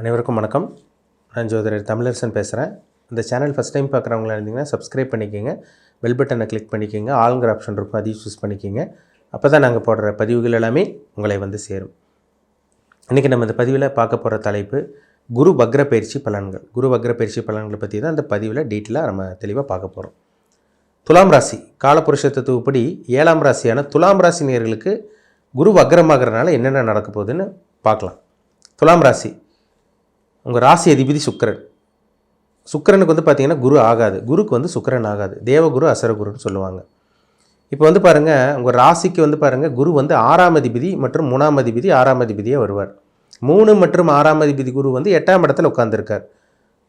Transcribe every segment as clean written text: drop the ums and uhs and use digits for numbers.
அனைவருக்கும் வணக்கம். நான் ஜோதிடர் தமிழரசன் பேசுகிறேன். இந்த சேனல் ஃபஸ்ட் டைம் பார்க்குறவங்களா இருந்தீங்கன்னா சப்ஸ்கிரைப் பண்ணிக்கோங்க, பெல் பட்டனை கிளிக் பண்ணிக்கோங்க, ஆளுங்கிற ஆப்ஷன் இருக்கும் அதையும் சூஸ் பண்ணிக்கோங்க. அப்போ தான் நாங்கள் போடுற பதிவுகள் எல்லாமே உங்களை வந்து சேரும். இன்றைக்கி நம்ம இந்த பதிவில் பார்க்க போகிற தலைப்பு குரு வக்ர பயிற்சி பலன்கள். குரு வக்ர பயிற்சி பலன்களை பற்றி தான் இந்த பதிவில் டீட்டெயிலாக நம்ம தெளிவாக பார்க்க போகிறோம். துலாம் ராசி காலபுருஷ தத்துவப்படி 7ஆம் ராசியான துலாம் ராசி நேயர்களுக்கு குரு வக்ரமாகறனால என்னென்ன நடக்க போகுதுன்னு பார்க்கலாம். துலாம் ராசி, உங்கள் ராசி அதிபதி சுக்கிரன். சுக்கிரனுக்கு வந்து பார்த்திங்கன்னா குரு ஆகாது, குருக்கு வந்து சுக்கிரன் ஆகாது, தேவகுரு அசுரகுருன்னு சொல்லுவாங்க. இப்போ வந்து பாருங்கள், உங்கள் ராசிக்கு வந்து பாருங்கள், குரு வந்து 6ஆம் அதிபதி மற்றும் 3ஆம் அதிபதி 6ஆம் அதிபதியாக வருவார். 3 மற்றும் 6ஆம் அதிபதி குரு வந்து 8ஆம் இடத்துல உட்காந்துருக்கார்.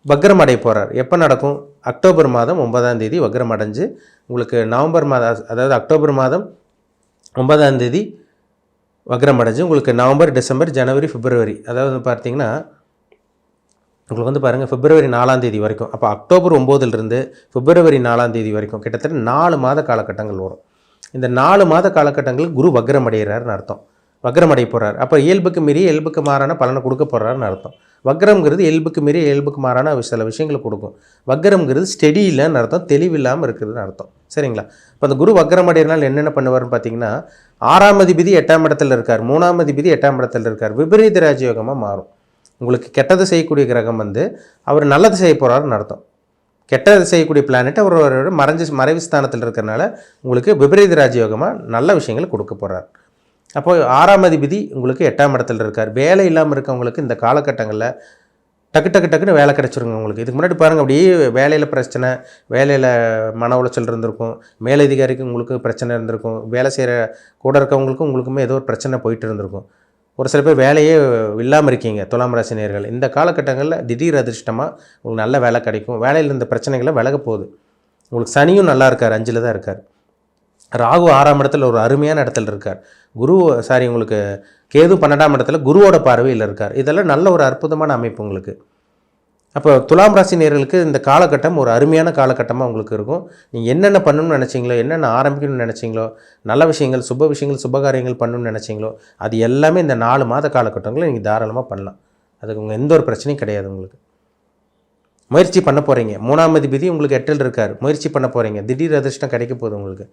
வக்ரம் அடைய போகிறார். எப்போ நடக்கும்? அக்டோபர் மாதம் 9ஆம் தேதி வக்ரம் அடைஞ்சு உங்களுக்கு நவம்பர் மாதம், அதாவது அக்டோபர் மாதம் 9ஆம் தேதி வக்ரம் அடைஞ்சு உங்களுக்கு நவம்பர், டிசம்பர், ஜனவரி, பிப்ரவரி, அதாவது பார்த்திங்கன்னா உங்களுக்கு வந்து பாருங்கள் பிப்ரவரி 4ஆம் தேதி வரைக்கும், அப்போ அக்டோபர் 9லிருந்து பிப்ரவரி 4ஆம் தேதி வரைக்கும் கிட்டத்தட்ட 4 மாத காலகட்டங்கள் வரும். இந்த 4 மாத காலகட்டங்கள் குரு வக்ரம் அடைகிறாருன்னு அர்த்தம். வக்ரம் அடைய போகிறார். அப்போ இயல்புக்கு மீறி இயல்புக்கு மாறான பலனை கொடுக்க போகிறாருன்னு அர்த்தம். வக்ரம்ங்கிறது இயல்புக்கு மீறி இயல்புக்கு மாறான சில விஷயங்களை கொடுக்கும். வக்ரம்ங்கிறது ஸ்டெடி இல்லைன்னு அர்த்தம், தெளிவில்லாமல் இருக்குதுன்னு அர்த்தம். சரிங்களா? இப்போ அந்த குரு வக்ரம் அடைகிறனால என்னென்ன பண்ணுவார்னு பார்த்தீங்கன்னா, 6ஆம் அதிபதி 8ஆம் இடத்துல இருக்கார், 3ஆம் அதிபதி 8ஆம் இடத்துல இருக்கார், விபரீத ராஜயோகமாக மாறும். உங்களுக்கு கெட்டது செய்யக்கூடிய கிரகம் வந்து அவர் நல்லது செய்ய போகிறாருன்னு அர்த்தம். கெட்டது செய்யக்கூடிய பிளானட் அவர் மறைவு ஸ்தானத்தில் இருக்கிறனால உங்களுக்கு விபரீத ராஜயோகமாக நல்ல விஷயங்களை கொடுக்க போகிறார். அப்போது 6ஆம் அதிபதி உங்களுக்கு 8ஆம் இடத்துல இருக்கார். வேலை இல்லாமல் இருக்கவங்களுக்கு இந்த காலகட்டங்களில் டக்குன்னு வேலை கிடச்சிருங்க உங்களுக்கு. இதுக்கு முன்னாடி பாருங்கள், அப்படியே வேலையில் பிரச்சனை, வேலையில் மன உளைச்சல் இருந்திருக்கும், மேலதிகாரிக்கு உங்களுக்கு பிரச்சனை இருந்திருக்கும், வேலை செய்கிற கூட இருக்கவங்களுக்கும் உங்களுக்குமே ஏதோ ஒரு பிரச்சனை போயிட்டு இருந்திருக்கும். ஒரு சில பேர் வேலையே இல்லாமல் இருக்கீங்க துலாம் ராசி நேயர்கள். இந்த காலகட்டங்களில் திடீர் அதிர்ஷ்டமாக உங்களுக்கு நல்ல வேலை கிடைக்கும். வேலையில் இருந்த பிரச்சனைகளை விலக போகுது. உங்களுக்கு சனியும் நல்லா இருக்கார், 5ல் தான் இருக்கார். ராகு 6ஆம் இடத்துல ஒரு அருமையான இடத்துல இருக்கார். உங்களுக்கு கேது 12ஆம் இடத்துல குருவோட பார்வையில் இருக்கார். இதெல்லாம் நல்ல ஒரு அற்புதமான அமைப்பு உங்களுக்கு. அப்போ துலாம் ராசி நேயர்களுக்கு இந்த காலகட்டம் ஒரு அருமையான காலகட்டமாக உங்களுக்கு இருக்கும். நீங்கள் என்னென்ன பண்ணணும்னு நினச்சிங்களோ, என்னென்ன ஆரம்பிக்கணும்னு நினச்சிங்களோ, நல்ல விஷயங்கள், சுப விஷயங்கள், சுபகாரியங்கள் பண்ணணும்னு நினச்சிங்களோ, அது எல்லாமே இந்த 4 மாத காலகட்டங்களில் நீங்கள் தாராளமாக பண்ணலாம். அதுக்கு உங்கள் எந்த ஒரு பிரச்சனையும் கிடையாது. உங்களுக்கு முயற்சி பண்ண போகிறீங்க. 3ஆம் அதிபதி உங்களுக்கு 8ல் இருக்கார், முயற்சி பண்ண போகிறீங்க, திடீர் அதிர்ஷ்டம் கிடைக்க போகுது உங்களுக்கு.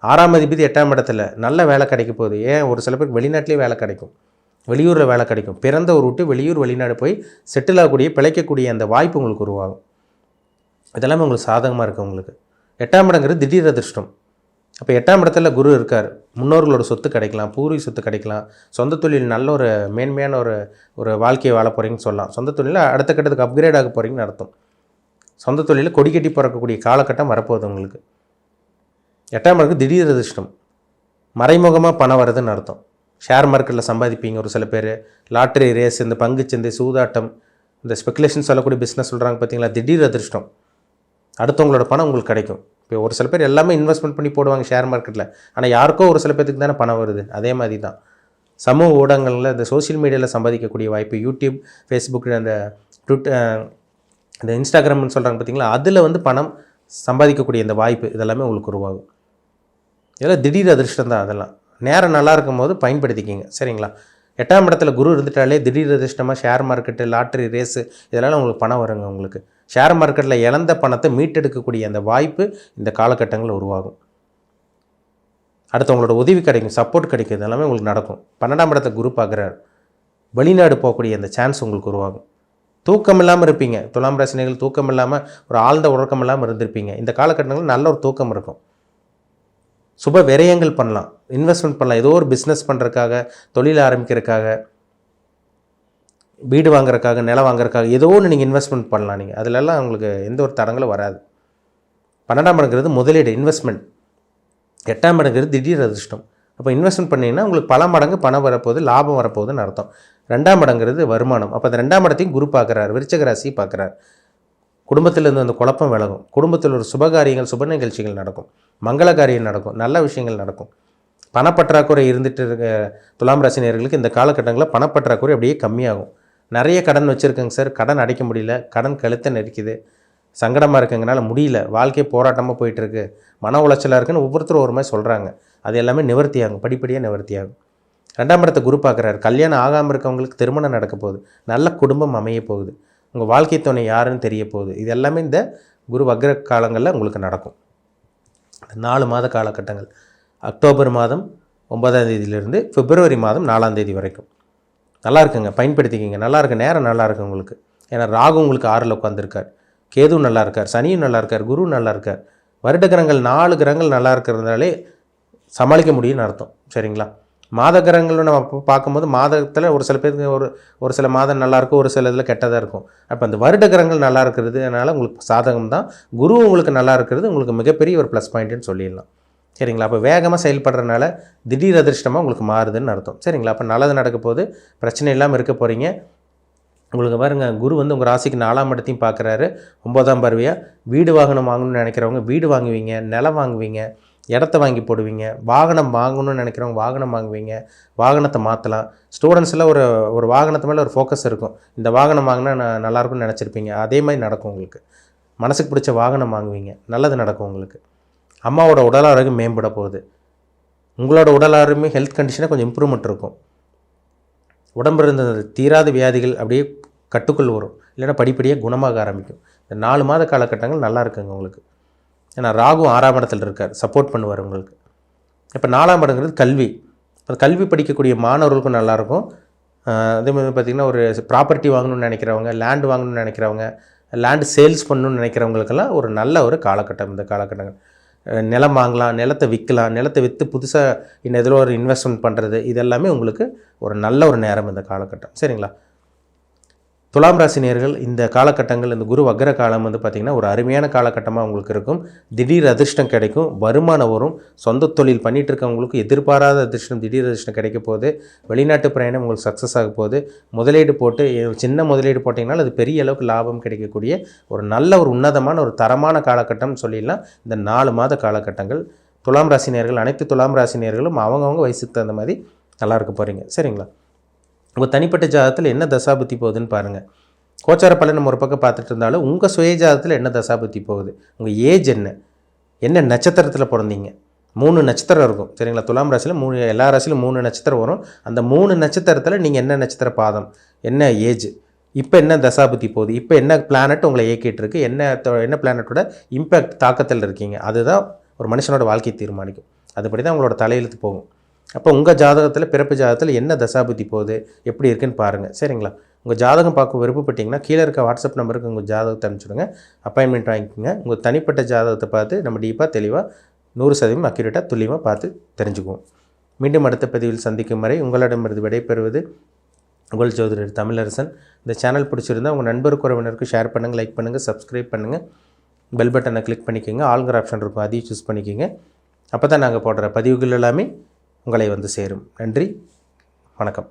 6ஆம் அதிபதி 8ஆம் இடத்துல நல்ல வேலை கிடைக்க போகுது. ஒரு சில பேருக்கு வெளிநாட்டிலே வேலை கிடைக்கும், வெளியூரில் வேலை கிடைக்கும். பிறந்த ஒரு விட்டு வெளியூர் வெளிநாடு போய் செட்டில் ஆகக்கூடிய, பிழைக்கக்கூடிய அந்த வாய்ப்பு உங்களுக்கு உருவாகும். இதெல்லாமே உங்களுக்கு சாதகமாக இருக்குது. உங்களுக்கு 8ஆம் இடங்கிறது திடீர் அதிர்ஷ்டம். அப்போ 8ஆம் இடத்துல குரு இருக்கார். முன்னோர்களோட சொத்து கிடைக்கலாம், பூர்வீக சொத்து கிடைக்கலாம், சொந்த தொழில் நல்ல ஒரு மேன்மையான ஒரு வாழ்க்கையை வாழ போகிறீங்கன்னு சொல்லலாம். சொந்த தொழிலில் அடுத்த கட்டத்துக்கு அப்கிரேட் ஆக போகிறீங்கன்னு அர்த்தம். சொந்த தொழிலில் கொடி கட்டி பிறக்கக்கூடிய காலகட்டம் வரப்போகுது உங்களுக்கு. 8ஆம் இடத்துக்கு திடீர் அதிர்ஷ்டம், மறைமுகமாக பணம் வருதுன்னு அர்த்தம். ஷேர் மார்க்கெட்டில் சம்பாதிப்பீங்க. ஒரு சில பேர் லாட்ரி ரேஸ், இந்த பங்குச்சந்தை, சூதாட்டம், இந்த ஸ்பெகுலேஷன் சொல்லக்கூடிய பிஸ்னஸ் சொல்கிறாங்க பார்த்தீங்களா, திடீர் அதிர்ஷ்டம். அடுத்தவங்களோட பணம் உங்களுக்கு கிடைக்கும். இப்போ ஒரு சில பேர் எல்லாமே இன்வெஸ்ட்மெண்ட் பண்ணி போடுவாங்க ஷேர் மார்க்கெட்டில். ஆனால் யாருக்கோ ஒரு சில பேருக்கு தானே பணம் வருது. அதே மாதிரி தான் சமூக ஊடகங்களில், இந்த சோஷியல் மீடியாவில் சம்பாதிக்கக்கூடிய வாய்ப்பு, யூடியூப், ஃபேஸ்புக், அந்த இந்த இன்ஸ்டாகிராம்னு சொல்கிறாங்க பார்த்தீங்களா, அதில் வந்து பணம் சம்பாதிக்கக்கூடிய இந்த வாய்ப்பு இதெல்லாமே உங்களுக்கு உருவாகும். இதெல்லாம் திடீர் அதிர்ஷ்டம் தான். அதெல்லாம் நேரம் நல்லா இருக்கும் போது பயன்படுத்திக்கிங்க. சரிங்களா? 8ஆம் இடத்துல குரு இருந்துட்டாலே திடீர் அதிர்ஷ்டமாக ஷேர் மார்க்கெட்டு, லாட்ரி ரேஸு, இதெல்லாம் உங்களுக்கு பணம் வருங்க. உங்களுக்கு ஷேர் மார்க்கெட்டில் இழந்த பணத்தை மீட்டெடுக்கக்கூடிய அந்த வாய்ப்பு இந்த காலகட்டங்களில் உருவாகும். அடுத்தவங்களோட உதவி கிடைக்கும், சப்போர்ட் கிடைக்கும், இதெல்லாமே உங்களுக்கு நடக்கும். 12ஆம் இடத்தை குரு பார்க்குறார். வெளிநாடு போகக்கூடிய அந்த சான்ஸ் உங்களுக்கு உருவாகும். தூக்கம் இல்லாமல் இருப்பீங்க. துலாம் ராசினியர்கள் தூக்கம் இல்லாமல், ஒரு ஆழ்ந்த உறக்கம் இல்லாமல் இருந்திருப்பீங்க. இந்த காலகட்டங்களில் நல்ல ஒரு தூக்கம் இருக்கும். சுப விரயங்கள் பண்ணலாம், இன்வெஸ்ட்மெண்ட் பண்ணலாம். ஏதோ ஒரு பிஸ்னஸ் பண்ணுறதுக்காக, தொழில் ஆரம்பிக்கிறதுக்காக, வீடு வாங்குறதுக்காக, நிலம் வாங்குறதுக்காக, ஏதோ ஒன்று நீங்கள் இன்வெஸ்ட்மெண்ட் பண்ணலாம். நீங்கள் அதிலெல்லாம் உங்களுக்கு எந்த ஒரு தடங்களும் வராது. 12ஆம் இடங்கிறது முதலீடு, இன்வெஸ்ட்மெண்ட். 8ஆம் இடங்கிறது திடீர் அதிர்ஷ்டம். அப்போ இன்வெஸ்ட்மெண்ட் பண்ணிங்கன்னா உங்களுக்கு பல மடங்கு பணம் வரப்போகுது, லாபம் வரப்போகுதுன்னு அர்த்தம். 2ஆம் இடங்கிறது வருமானம். அப்போ அந்த 2ஆம் இடத்தையும் குரு பார்க்குறார், விருச்சிக ராசி பார்க்குறார். குடும்பத்திலேருந்து அந்த குழப்பம் விலகும். குடும்பத்தில் ஒரு சுபகாரியங்கள், சுப நிகழ்ச்சிகள் நடக்கும், மங்கள காரியம் நடக்கும், நல்ல விஷயங்கள் நடக்கும். பணப்பற்றாக்குறை இருந்துட்டு இருக்க துலாம் ராசி நேயர்களுக்கு இந்த காலகட்டங்களில் பணப்பற்றாக்குறை அப்படியே கம்மியாகும். நிறைய கடன் வச்சுருக்கேங்க சார், கடன் அடைக்க முடியல, கடன் கழுத்தை நெரிக்குது, சங்கடமாக இருக்குங்கனால முடியல, வாழ்க்கை போராட்டமாக போயிட்டுருக்கு, மன உளைச்சலாக இருக்குன்னு ஒவ்வொருத்தரும் ஒரு மாதிரி சொல்கிறாங்க. அது எல்லாமே நிவர்த்தியாகும், படிப்படியாக நிவர்த்தியாகும். 2ஆம் இடத்தை குரு பார்க்குறாரு. கல்யாணம் ஆகாமல் இருக்கவங்களுக்கு திருமணம் நடக்க போகுது. நல்ல குடும்பம் அமைய போகுது. உங்கள் வாழ்க்கை துணை யாருன்னு தெரிய போகுது. இது எல்லாமே இந்த குரு வக்ர காலங்களில் உங்களுக்கு நடக்கும். 4 மாத காலகட்டங்கள், அக்டோபர் மாதம் 9ஆம் தேதியிலிருந்து பிப்ரவரி மாதம் 4ஆம் தேதி வரைக்கும் நல்லா இருக்குங்க. பயன்படுத்திக்கிங்க. நல்லா இருக்கு, நேரம் நல்லா இருக்குது உங்களுக்கு. ஏன்னா ராகு உங்களுக்கு 6ல் உட்காந்துருக்கார், கேது நல்லா இருக்கார், சனியும் நல்லா இருக்கார், குரு நல்லா இருக்கார். வருட கிரகங்கள் 4 கிரகங்கள் நல்லா இருக்கிறதுனாலே சமாளிக்க முடியும்னு அர்த்தம். சரிங்களா? மாத கிரகங்கள் நம்ம பார்க்கும்போது மாதத்தில் ஒரு சில பேருக்கு ஒரு சில மாதம் நல்லாயிருக்கும், ஒரு சில இதில் கெட்டதாக இருக்கும். அப்போ அந்த வருட கிரகங்கள் நல்லா இருக்கிறதுனால உங்களுக்கு சாதகம் தான். குரு உங்களுக்கு நல்லா இருக்கிறது உங்களுக்கு மிகப்பெரிய ஒரு ப்ளஸ் பாயிண்ட்டுன்னு சொல்லிடலாம். சரிங்களா? அப்போ வேகமாக செயல்படுறதுனால திடீர் அதிர்ஷ்டமாக உங்களுக்கு மாறுதுன்னு அர்த்தம். சரிங்களா? அப்போ நல்லது நடக்க போது, பிரச்சனை இல்லாமல் இருக்க போகிறீங்க. உங்களுக்கு பாருங்க, குரு வந்து உங்கள் ராசிக்கு 4ஆம் இடத்தையும் பார்க்குறாரு. 9ஆம் பார்வையாக வீடு வாகனம் வாங்கணும்னு நினைக்கிறவங்க வீடு வாங்குவீங்க, நிலம் வாங்குவீங்க, இடத்த வாங்கி போடுவீங்க. வாகனம் வாங்கணும்னு நினைக்கிறவங்க வாகனம் வாங்குவீங்க, வாகனத்தை மாற்றலாம். ஸ்டூடெண்ட்ஸில் ஒரு வாகனத்து மேலே ஒரு ஃபோக்கஸ் இருக்கும். இந்த வாகனம் வாங்கினா நான் நல்லாயிருக்கும்னு நினச்சிருப்பீங்க. அதே மாதிரி நடக்கும் உங்களுக்கு. மனசுக்கு பிடிச்ச வாகனம் வாங்குவீங்க, நல்லது நடக்கும் உங்களுக்கு. அம்மாவோட உடல் ஆரோக்கியம் மேம்பட போகுது. உங்களோட உடல் ஆரோக்கியம் ஹெல்த் கண்டிஷனாக கொஞ்சம் இம்ப்ரூவ்மெண்ட் இருக்கும். உடம்பு இருந்த தீராத வியாதிகள் அப்படியே கட்டுக்குள் வரும், இல்லைன்னா படிப்படியாக குணமாக ஆரம்பிக்கும். இந்த 4 மாத காலகட்டங்கள் நல்லா இருக்குங்க உங்களுக்கு. ஏன்னா ராகு 6ஆம் இடத்துல இருக்கார், சப்போர்ட் பண்ணுவார் உங்களுக்கு. இப்போ 4ஆம் இடங்கிறது கல்வி. இப்போ கல்வி படிக்கக்கூடிய மாணவர்களுக்கும் நல்லாயிருக்கும். அதே மாதிரி பார்த்திங்கன்னா ஒரு ப்ராப்பர்ட்டி வாங்கணும்னு நினைக்கிறவங்க, லேண்டு வாங்கணும்னு நினைக்கிறவங்க, லேண்டு சேல்ஸ் பண்ணணும்னு நினைக்கிறவங்களுக்கெல்லாம் ஒரு நல்ல ஒரு காலகட்டம் இந்த காலகட்டங்கள். நிலம் வாங்கலாம், நிலத்தை விற்கலாம், நிலத்தை விற்று புதுசாக இன்னும் எதில் ஒரு இன்வெஸ்ட்மெண்ட் பண்ணுறது, இதெல்லாமே உங்களுக்கு ஒரு நல்ல ஒரு நேரம் இந்த காலகட்டம். சரிங்களா? துலாம் ராசி நேயர்கள், இந்த காலகட்டங்கள், இந்த குரு வக்ர காலம் வந்து பார்த்திங்கன்னா ஒரு அருமையான காலகட்டமாக உங்களுக்கு இருக்கும். திடீர் அதிர்ஷ்டம் கிடைக்கும், வருமானம் வரும். சொந்த தொழில் பண்ணிகிட்டு இருக்கவங்களுக்கு எதிர்பாராத அதிர்ஷ்டம், திடீர் அதிர்ஷ்டம் கிடைக்க போகுது. வெளிநாட்டு பிரயாணம் உங்களுக்கு சக்ஸஸ் ஆக போகுது. முதலீடு போட்டு சின்ன முதலீடு போட்டிங்கனாலும் அது பெரிய அளவுக்கு லாபம் கிடைக்கக்கூடிய ஒரு நல்ல ஒரு உன்னதமான ஒரு தரமான காலகட்டம்னு சொல்லிடலாம் இந்த 4 மாத காலகட்டங்கள். துலாம் ராசி நேயர்கள், அனைத்து துலாம் ராசி நேயர்களும் அவங்கவுங்க வயசுக்கு தகுந்த மாதிரி நல்லா இருக்க போகிறீங்க. சரிங்களா? உங்கள் தனிப்பட்ட ஜாதகத்தில் என்ன தசாபுத்தி போகுதுன்னு பாருங்கள். கோச்சார பலன் நம்ம ஒரு பக்கம் பார்த்துட்டு இருந்தாலும் உங்கள் சுய ஜாதகத்தில் என்ன தசாபுத்தி போகுது, உங்கள் ஏஜ் என்ன நட்சத்திரத்தில் பிறந்தீங்க. 3 நட்சத்திரம் இருக்கும். சரிங்களா? துலாம் ராசியில் 3, எல்லா ராசியிலும் 3 நட்சத்திரம் வரும். அந்த 3 நட்சத்திரத்தில் நீங்கள் என்ன நட்சத்திர பாதம், என்ன ஏஜ், இப்போ என்ன தசாபுத்தி போகுது, இப்போ என்ன பிளானட் உங்களை இயக்கிட்டு இருக்கு, என்ன பிளானட்டோட இம்பேக்ட் தாக்கத்தில் இருக்கீங்க, அதுதான் ஒரு மனுஷனோட வாழ்க்கையை தீர்மானிக்கும். அதுபடி தான் உங்களோட தலையெழுத்து போகும். அப்போ உங்கள் ஜாதகத்தில், பிறப்பு ஜாதகத்தில் என்ன தசாபுத்தி போகுது, எப்படி இருக்குன்னு பாருங்கள். சரிங்களா? உங்கள் ஜாதகம் பார்க்க விருப்பப்பட்டிங்கன்னா கீழே இருக்க வாட்ஸ்அப் நம்பருக்கு உங்கள் ஜாதகத்தை அனுப்பிச்சுடுங்க, அப்பாயின்மெண்ட் வாங்கிக்கோங்க. உங்கள் தனிப்பட்ட ஜாதகத்தை பார்த்து நம்ம டீப்பாக தெளிவாக 100% அக்யூரேட்டாக துல்லியமாக பார்த்து தெரிஞ்சுக்குவோம். மீண்டும் அடுத்த பதிவில் சந்திக்கும் வரை உங்களிடமிருந்து விடைபெறுவது உங்கள் ஜோதிடர் தமிழரசன். இந்த சேனல் பிடிச்சிருந்தால் உங்கள் நண்பருக்கு உறவினருக்கு ஷேர் பண்ணுங்கள், லைக் பண்ணுங்கள், சப்ஸ்கிரைப் பண்ணுங்கள், பெல் பட்டனை கிளிக் பண்ணிக்கோங்க. ஆளுங்கிற ஆப்ஷன் இருக்கும், அதையும் சூஸ் பண்ணிக்கோங்க. அப்போ தான் நாங்கள் போடுற பதிவுகள் எல்லாமே உங்களை வந்து சேரும். நன்றி, வணக்கம்.